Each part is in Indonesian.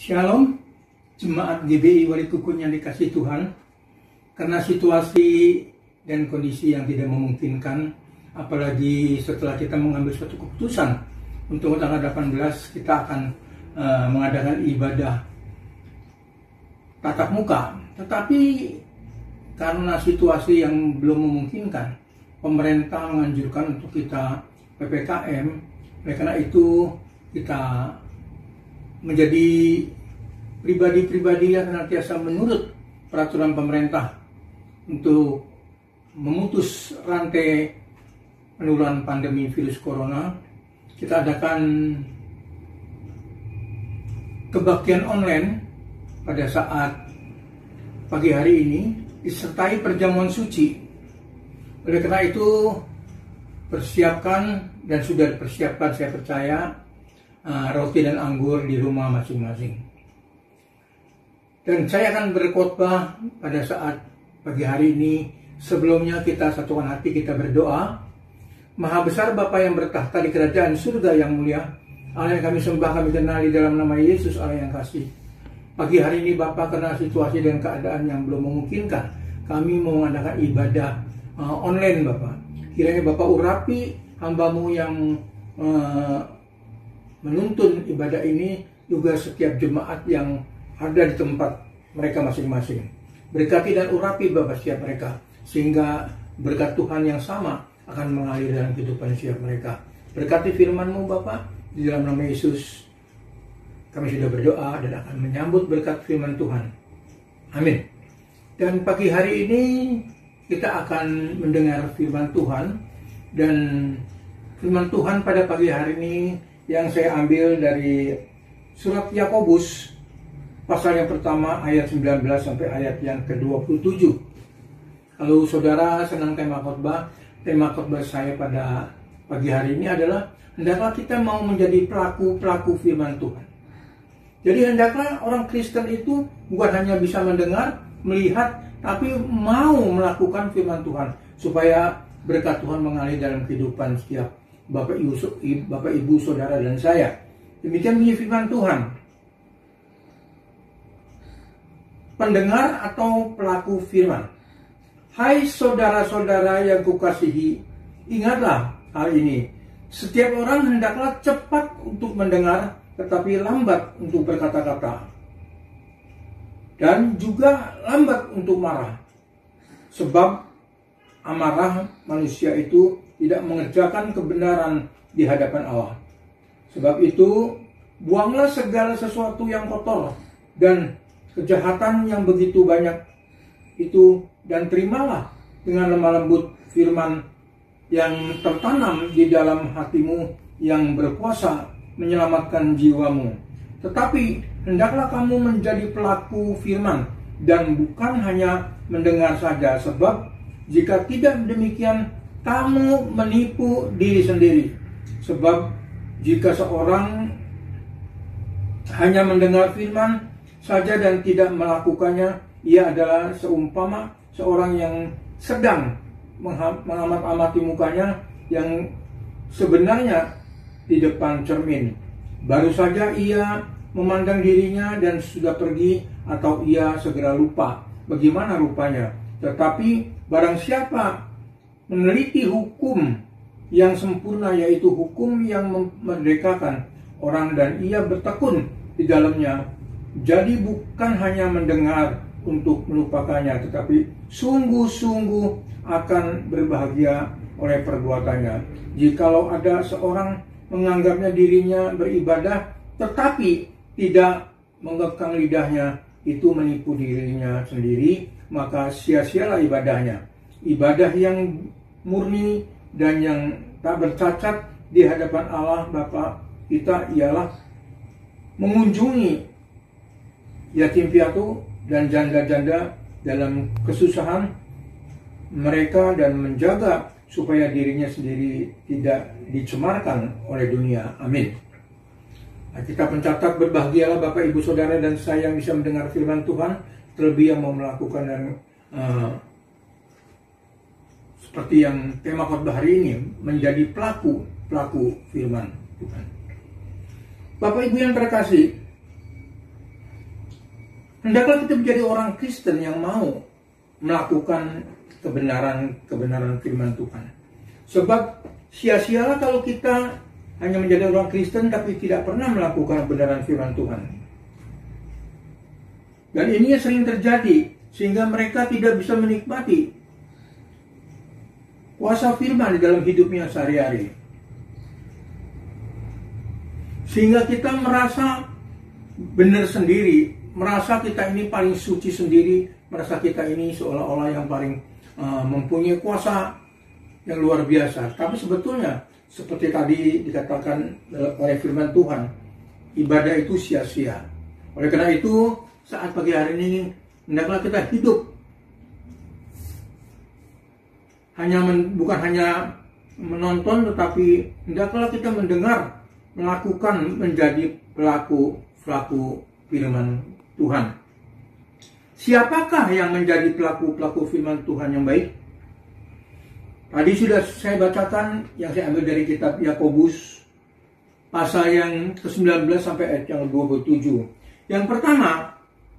Shalom, Jemaat GBI Walikukun yang dikasihi Tuhan. Karena situasi dan kondisi yang tidak memungkinkan, apalagi setelah kita mengambil suatu keputusan untuk tanggal 18 kita akan mengadakan ibadah tatap muka. Tetapi karena situasi yang belum memungkinkan, pemerintah menganjurkan untuk kita PPKM. Oleh karena itu kita menjadi pribadi-pribadi yang senantiasa menurut peraturan pemerintah untuk memutus rantai penularan pandemi virus corona. Kita adakan kebaktian online pada saat pagi hari ini disertai perjamuan suci. Oleh karena itu persiapkan dan sudah dipersiapkan, saya percaya, roti dan anggur di rumah masing-masing. Dan saya akan berkhotbah pada saat pagi hari ini. Sebelumnya kita satukan hati, kita berdoa. Maha besar Bapa yang bertahta di kerajaan surga yang mulia, Allah yang kami sembah, kami kenali dalam nama Yesus, Allah yang kasih. Pagi hari ini Bapa, karena situasi dan keadaan yang belum memungkinkan, kami mau mengadakan ibadah online Bapa. Kiranya Bapa urapi hamba-Mu yang menuntun ibadah ini, juga setiap jemaat yang ada di tempat mereka masing-masing. Berkati dan urapi Bapak setiap mereka, sehingga berkat Tuhan yang sama akan mengalir dalam kehidupan setiap mereka. Berkati firman-Mu Bapak, di dalam nama Yesus kami sudah berdoa dan akan menyambut berkat firman Tuhan. Amin. Dan pagi hari ini kita akan mendengar firman Tuhan, dan firman Tuhan pada pagi hari ini yang saya ambil dari surat Yakobus pasal yang pertama ayat 19 sampai ayat yang ke-27. Kalau saudara senang tema khotbah saya pada pagi hari ini adalah hendaklah kita mau menjadi pelaku-pelaku firman Tuhan. Jadi hendaklah orang Kristen itu bukan hanya bisa mendengar, melihat, tapi mau melakukan firman Tuhan supaya berkat Tuhan mengalir dalam kehidupan setiap Bapak Ibu, Saudara dan saya. Demikian bunyi firman Tuhan. Pendengar atau pelaku firman. Hai saudara-saudara yang kukasihi, ingatlah hal ini. Setiap orang hendaklah cepat untuk mendengar, tetapi lambat untuk berkata-kata. Dan juga lambat untuk marah. Sebab amarah manusia itu tidak mengerjakan kebenaran di hadapan Allah. Sebab itu, buanglah segala sesuatu yang kotor dan kejahatan yang begitu banyak itu, dan terimalah dengan lemah lembut firman yang tertanam di dalam hatimu, yang berkuasa menyelamatkan jiwamu. Tetapi hendaklah kamu menjadi pelaku firman dan bukan hanya mendengar saja, sebab jika tidak demikian kamu menipu diri sendiri. Sebab jika seorang hanya mendengar firman saja dan tidak melakukannya, ia adalah seumpama seorang yang sedang mengamat-amati mukanya yang sebenarnya di depan cermin. Baru saja ia memandang dirinya dan sudah pergi, atau ia segera lupa bagaimana rupanya. Tetapi barang siapa meneliti hukum yang sempurna, yaitu hukum yang memerdekakan orang, dan ia bertekun di dalamnya, jadi bukan hanya mendengar untuk melupakannya, tetapi sungguh-sungguh akan berbahagia oleh perbuatannya. Jikalau ada seorang menganggapnya dirinya beribadah, tetapi tidak mengekang lidahnya, itu menipu dirinya sendiri, maka sia-sialah ibadahnya. Ibadah yang murni dan yang tak bercacat di hadapan Allah Bapa kita ialah mengunjungi yatim piatu dan janda-janda dalam kesusahan mereka, dan menjaga supaya dirinya sendiri tidak dicemarkan oleh dunia. Amin. Kita mencatat, berbahagialah Bapak Ibu Saudara dan saya yang bisa mendengar firman Tuhan, terlebih yang mau melakukan dan seperti yang tema khotbah hari ini, menjadi pelaku firman Tuhan. Bapak Ibu yang terkasih, hendaklah kita menjadi orang Kristen yang mau melakukan kebenaran firman Tuhan. Sebab sia-sialah kalau kita hanya menjadi orang Kristen tapi tidak pernah melakukan kebenaran firman Tuhan. Dan ini sering terjadi sehingga mereka tidak bisa menikmati kuasa firman di dalam hidupnya sehari-hari. Sehingga kita merasa benar sendiri, merasa kita ini paling suci sendiri, merasa kita ini seolah-olah yang paling mempunyai kuasa yang luar biasa. Tapi sebetulnya seperti tadi dikatakan oleh firman Tuhan, ibadah itu sia-sia. Oleh karena itu, saat pagi hari ini hendaklah kita hidup bukan hanya menonton, tetapi hendaklah kita mendengar, melakukan, menjadi pelaku firman Tuhan. Siapakah yang menjadi pelaku firman Tuhan yang baik? Tadi sudah saya bacakan yang saya ambil dari kitab Yakobus pasal yang ke-19 sampai ayat yang 27. Yang pertama,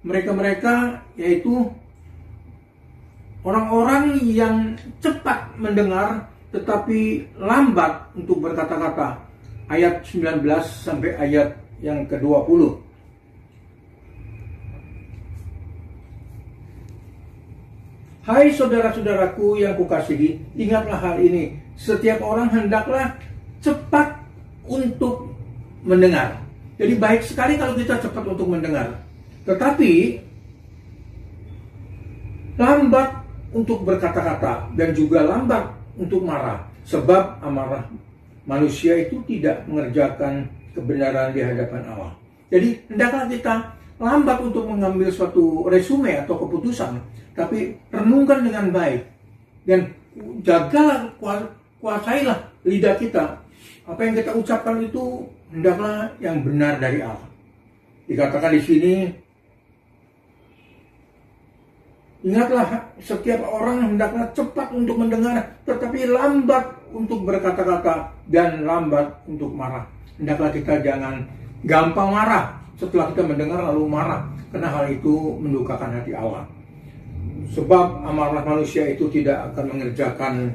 mereka yaitu orang-orang yang cepat mendengar tetapi lambat untuk berkata-kata. Ayat 19 sampai ayat yang ke-20. Hai saudara-saudaraku yang kukasihi, ingatlah hal ini. Setiap orang hendaklah cepat untuk mendengar. Jadi baik sekali kalau kita cepat untuk mendengar. Tetapi lambat untuk berkata-kata dan juga lambat untuk marah. Sebab amarah manusia itu tidak mengerjakan kebenaran di hadapan Allah. Jadi hendaklah kita lambat untuk mengambil suatu resume atau keputusan, tapi renungkan dengan baik dan jagalah, kuasailah lidah kita. Apa yang kita ucapkan itu hendaklah yang benar dari Allah. Dikatakan di sini, ingatlah setiap orang hendaklah cepat untuk mendengar, tetapi lambat untuk berkata-kata dan lambat untuk marah. Hendaklah kita jangan gampang marah setelah kita mendengar lalu marah, karena hal itu mendukakan hati Allah. Sebab amarah manusia itu tidak akan mengerjakan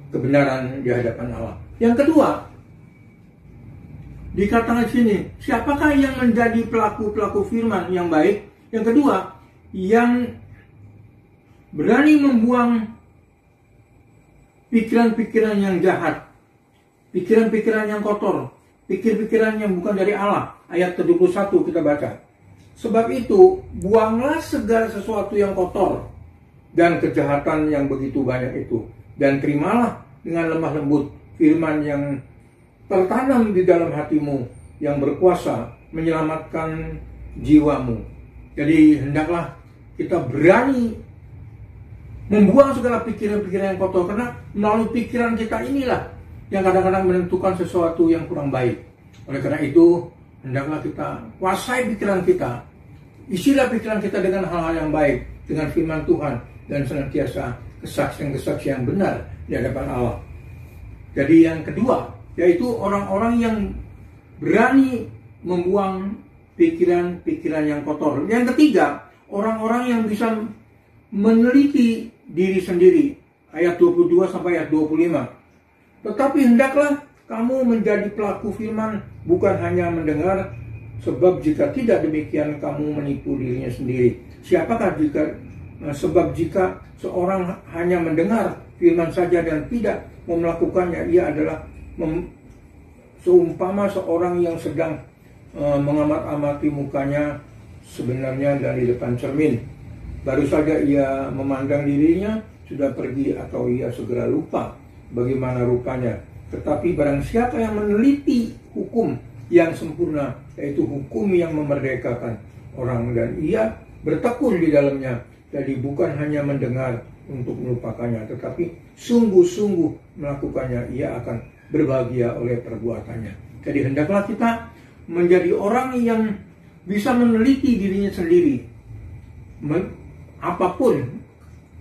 kebenaran di hadapan Allah. Yang kedua, dikatakan di sini, siapakah yang menjadi pelaku firman yang baik? Yang kedua, yang berani membuang pikiran-pikiran yang jahat, pikiran-pikiran yang kotor, pikir-pikiran yang bukan dari Allah. Ayat ke-21 kita baca. Sebab itu, buanglah segala sesuatu yang kotor dan kejahatan yang begitu banyak itu, dan terimalah dengan lemah lembut firman yang tertanam di dalam hatimu, yang berkuasa menyelamatkan jiwamu. Jadi hendaklah kita berani membuang segala pikiran-pikiran yang kotor, karena melalui pikiran kita inilah yang kadang-kadang menentukan sesuatu yang kurang baik. Oleh karena itu, hendaklah kita kuasai pikiran kita, isilah pikiran kita dengan hal-hal yang baik, dengan firman Tuhan, dan senantiasa kesaksian-kesaksian yang benar di hadapan Allah. Jadi yang kedua, yaitu orang-orang yang berani membuang pikiran-pikiran yang kotor. Yang ketiga, orang-orang yang bisa meneliti diri sendiri. Ayat 22 sampai ayat 25. Tetapi hendaklah kamu menjadi pelaku firman, bukan hanya mendengar, sebab jika tidak demikian kamu menipu dirinya sendiri. Sebab jika seorang hanya mendengar firman saja dan tidak melakukannya, ia adalah seumpama seorang yang sedang mengamat-amati mukanya sebenarnya dari depan cermin. Baru saja ia memandang dirinya, sudah pergi atau ia segera lupa bagaimana rupanya. Tetapi barang siapa yang meneliti hukum yang sempurna, yaitu hukum yang memerdekakan orang, dan ia bertekun di dalamnya, jadi bukan hanya mendengar untuk melupakannya, tetapi sungguh-sungguh melakukannya, ia akan berbahagia oleh perbuatannya. Jadi hendaklah kita menjadi orang yang bisa meneliti dirinya sendiri. Apapun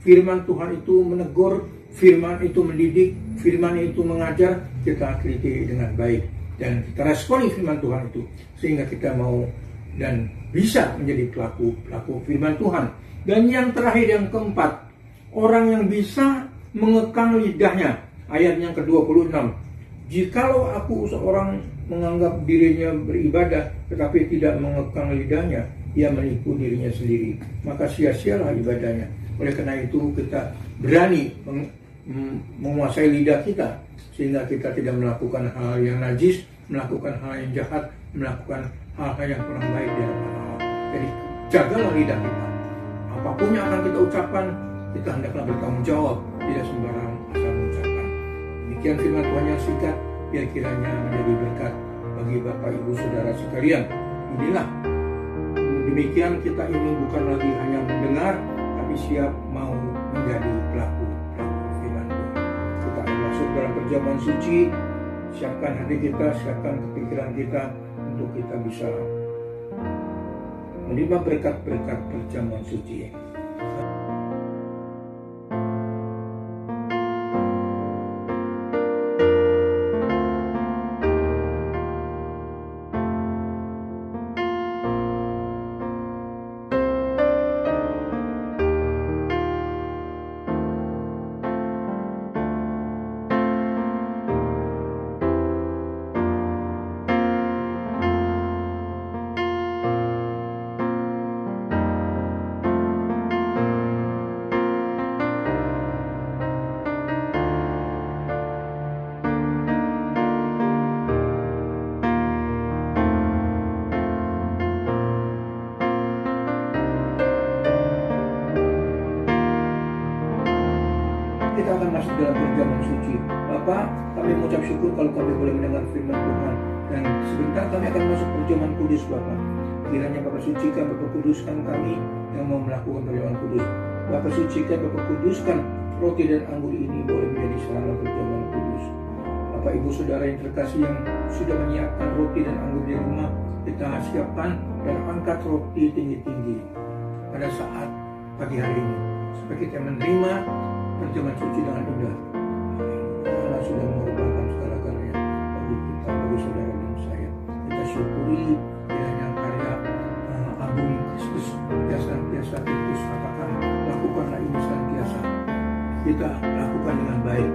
firman Tuhan itu menegur, firman itu mendidik, firman itu mengajar, kita teliti dengan baik dan kita responi firman Tuhan itu, sehingga kita mau dan bisa menjadi pelaku firman Tuhan. Dan yang terakhir, yang keempat, orang yang bisa mengekang lidahnya. Ayat yang ke-26. Jikalau aku seorang menganggap dirinya beribadah tetapi tidak mengekang lidahnya, ia menipu dirinya sendiri, maka sia-sialah ibadahnya. Oleh karena itu kita berani menguasai lidah kita, sehingga kita tidak melakukan hal yang najis, melakukan hal yang jahat, melakukan hal-hal yang kurang baik di hadapan Allah. Jadi jagalah lidah kita. Apapun yang akan kita ucapkan, kita hendaklah bertanggung jawab, tidak sembarang asal mengucapkan. Demikian firman Tuhan yang singkat, biar kiranya menjadi berkat bagi Bapak Ibu Saudara sekalian. Inilah, demikian kita ini bukan lagi hanya mendengar, tapi siap mau menjadi pelaku firman Tuhan. Kita akan masuk dalam perjamuan suci. Siapkan hati kita, siapkan kepikiran kita untuk kita bisa menerima berkat-berkat perjamuan suci. Kita akan masuk dalam perjamuan suci. Bapak, kami mengucap syukur kalau kami boleh mendengar firman Tuhan. Dan sebentar kami akan masuk perjamuan kudus, Bapak. Kiranya Bapak sucikan, Bapak kuduskan kami yang mau melakukan perjamuan kudus. Bapak sucikan, Bapak kuduskan roti dan anggur ini boleh menjadi sarana perjamuan kudus. Bapak Ibu Saudara yang terkasih yang sudah menyiapkan roti dan anggur di rumah, kita siapkan dan angkat roti tinggi-tinggi pada saat pagi hari ini, supaya kita menerima perjamuan suci dengan indah. Allah sudah mengorbankan segala-galanya bagi kita, bagi saudara dan saya. Kita syukuri kiranya karya agung Kristus yang senantiasa Kristus katakan, lakukanlah ini senantiasa. Kita lakukan dengan baik.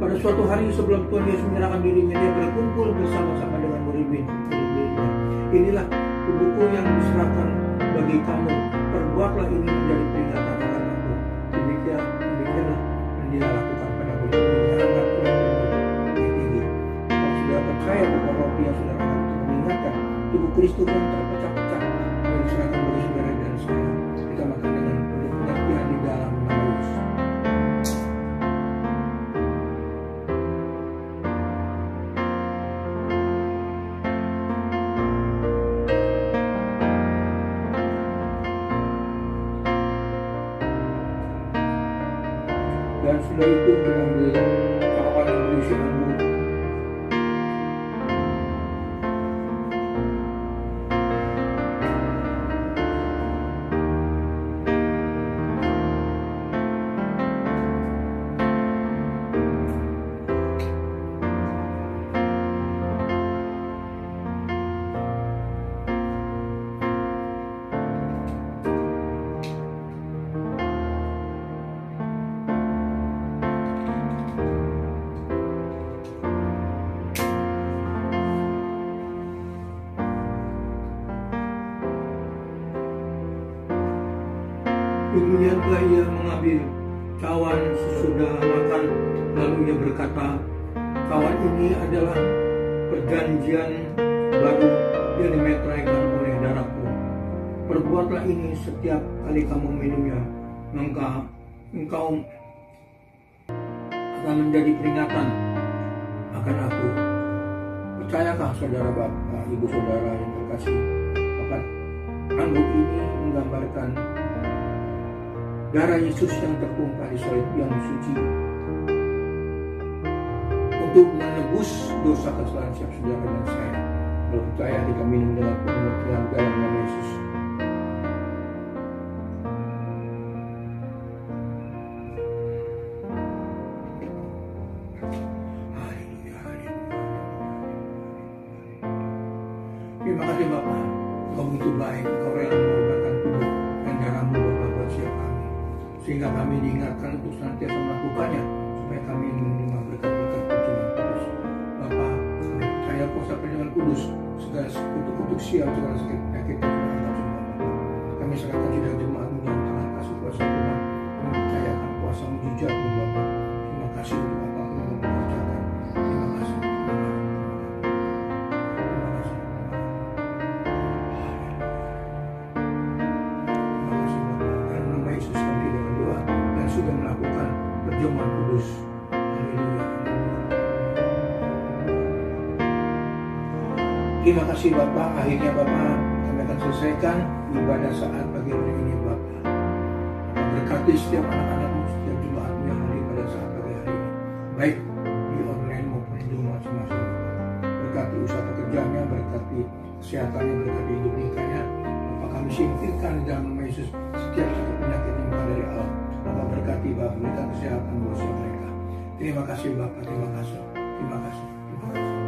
Pada suatu hari sebelum Tuhan Yesus menyerahkan dirinya, dia berkumpul bersama-sama dengan murid-muridnya. Inilah buku yang diserahkan bagi kamu. Perbuatlah ini menjadi peringatan akan aku. Demikianlah yang dia lakukan pada murid-muridnya. Angkat roti tinggi. Kalau sudah percaya bahwa roti yang sudah akan mengingatkan tubuh Kristus yang terpecah-pecah, yang diserahkan bagi saudara dan saya. Kita makan dengan penuh pengertian di dalam nama Yesus. Dan sudah itu mengambil cawan yang berisi anggur. Kemudian ia mengambil cawan sesudah makan, lalu ia berkata, cawan ini adalah perjanjian baru yang dimeteraikan oleh darahku. Perbuatlah ini setiap kali kamu minumnya, maka engkau akan menjadi peringatan akan aku. Percayakah saudara Bapak, Ibu Saudara yang terkasih, Bapak, anggur ini menggambarkan darah Yesus yang tertumpah di salib yang suci untuk menebus dosa kesalahan siap saudara dan saya. Kalau percaya kita minum dengan pengertian dalam nama Yesus. Haleluya, haleluya. Terima kasih Bapak, Kau begitu baik. sehingga kami diingatkan untuk senantiasa melakukannya, supaya kami menerima berkat-berkat perjamuan kudus. Bapa, kami percaya kuasa perjamuan kudus, segala kutuk-kutuk sial, segala sakit penyakit itu diangkat semua Bapa. Kami serahkan sidang jemaat-Mu dalam tangan kasih kuasa Tuhan. Kami percayakan kuasa mujizat-Mu Bapa. Terima kasih untuk apa yang Mu kerjakan. Terima kasih. Sudah melakukan perjamuan kudus. Haleluya. Terima kasih Bapak. Akhirnya Bapak, kami akan selesaikan ibadah saat pagi hari ini Bapak. Berkati setiap anak-anakmu, setiap jemaatmu yang hadir pada saat pagi hari ini, baik di online maupun di rumah masing-masing. Berkati usaha pekerjaannya, berkati kesehatannya, berkati hidup nikahnya. Bapak, kami singkirkan di dalam nama Yesus setiap sakit penyakit yang bukan dari Allah. Bapak berkati Bapak, berikan kesehatan buat mereka. Terima kasih Bapak, terima kasih, terima kasih, terima kasih.